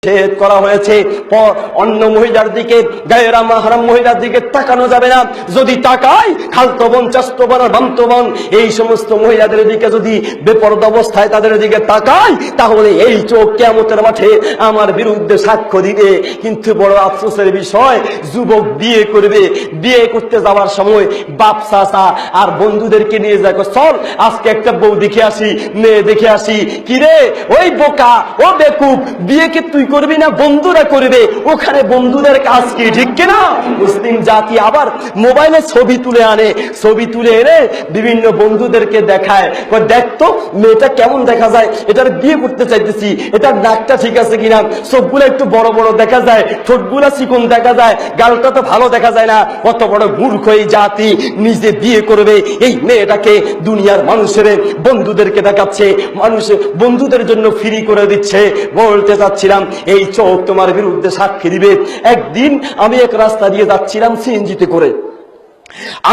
নিষেধ করা হয়েছে। অন্য মহিলার দিকে, গায়রা মাহরাম মহিলার দিকে তাকানো যাবে না। যদি তাকাই, খালতো বোন, চাচতো বোন, মামতো বোন, এই সমস্ত মহিলাদের দিকে যদি বেপরদা অবস্থায় তাদের দিকে তাকাই, তাহলে এই চোখ কিয়ামতের মাঠে আমার বিরুদ্ধে সাক্ষ্য দিবে। কিন্তু বড় আফসোসের বিষয়, যুবক বিয়ে করবে, বিয়ে করতে যাওয়ার সময় বাপ চাচা আর বন্ধুদেরকে নিয়ে যায়, চল আজকে একটা বউ দেখে আসি, মেয়ে দেখে আসি। কিরে ওই বোকা, ও বেকুব, বিয়ে কি তুই করবি না বন্ধুরা করবে? ওখানে বন্ধুদের কাজ কি, ঠিক কিনা? মুসলিম জাতি আবার মোবাইলে ছবি তুলে আনে, ছবি তুলে এনে বিভিন্ন বন্ধুদেরকে দেখায়, দেখতো মেয়েটা কেমন দেখা যায়, এটার বিয়ে করতে চাইতেছি, এটার নাকটা ঠিক আছে কিনা, চোখগুলো একটু বড় বড় দেখা যায়, ঠোঁটগুলা চিকন দেখা যায়, গালটা তো ভালো দেখা যায় না। কত বড় মূর্খ এই জাতি, নিজে বিয়ে করবে এই মেয়েটাকে দুনিয়ার মানুষের বন্ধুদেরকে দেখাচ্ছে, মানুষ বন্ধুদের জন্য ফ্রি করে দিচ্ছে। বলতে চাচ্ছিলাম, এই চোখ তোমার বিরুদ্ধে সাক্ষী দিবে। একদিন আমি এক রাস্তা দিয়ে যাচ্ছিলাম সিএনজিতে করে,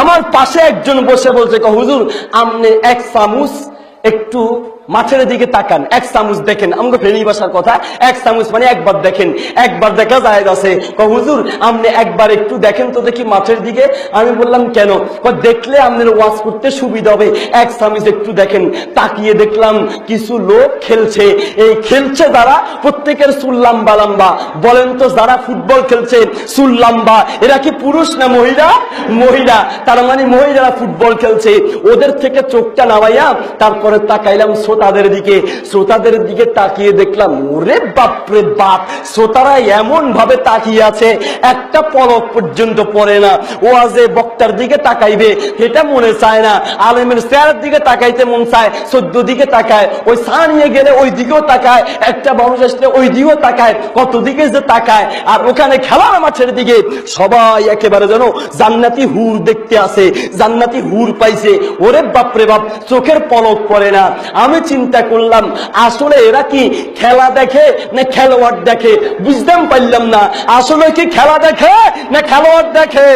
আমার পাশে একজন বসে বলছে, হুজুর আপনি এক চামচ একটু মাছের দিকে তাকান, এক চামচ দেখেন। আমাকে ফেনী ভাষার কথা, এক চামচ মানে একবার দেখেন, একবার দেখা যায় আছে। হুজুর আপনি একবার একটু দেখেন তো দেখি মাছের দিকে। আমি বললাম কেন? দেখলে আপনার ওয়াজ করতে সুবিধা হবে, এক চামচ একটু দেখেন। তাকিয়ে দেখলাম কিছু লোক খেলছে। এই খেলছে যারা, প্রত্যেকের চুল লম্বা লম্বা। বলেন তো যারা ফুটবল খেলছে চুল লম্বা, এরা কি পুরুষ না মহিলা? মহিলা। তার মানে মহিলারা ফুটবল খেলছে। ওদের থেকে চোখটা নামাইয়া তারপরে তাকাইলাম শ্রোতাদের দিকে। শ্রোতাদের দিকে তাকিয়ে দেখলাম, ওরে বাপরে বাপ, শ্রোতারা এমন ভাবে তাকিয়ে আছে, একটা পলক পর্যন্ত পড়ে না। ওয়াজে বক্তার দিকে তাকাইবে এটা মনে চায় না, আলেমের চেহারার দিকে তাকাইতে মন চায়, 14 দিকে তাকায়, ওই চা নিয়ে গেলে ওই দিকেও তাকায়, একটা মানুষ আসলে ওই দিকেও তাকায়, কত দিকে যে তাকায়। আর ওখানে খেলার মাঠের দিকে সবাই একেবারে যেন জান্নাতি হুর দেখতে আসে, জান্নাতি হুর পাইছে। ওরে বাপরে বাপ, চোখের পলক পড়ে না। আমি চিন্তা করলাম, আসলে এরা কি খেলা দেখে না খেলোয়াড় দেখে? বুঝতাম পারলাম না, আসলে কি খেলা দেখে না খেলোয়াড় দেখে।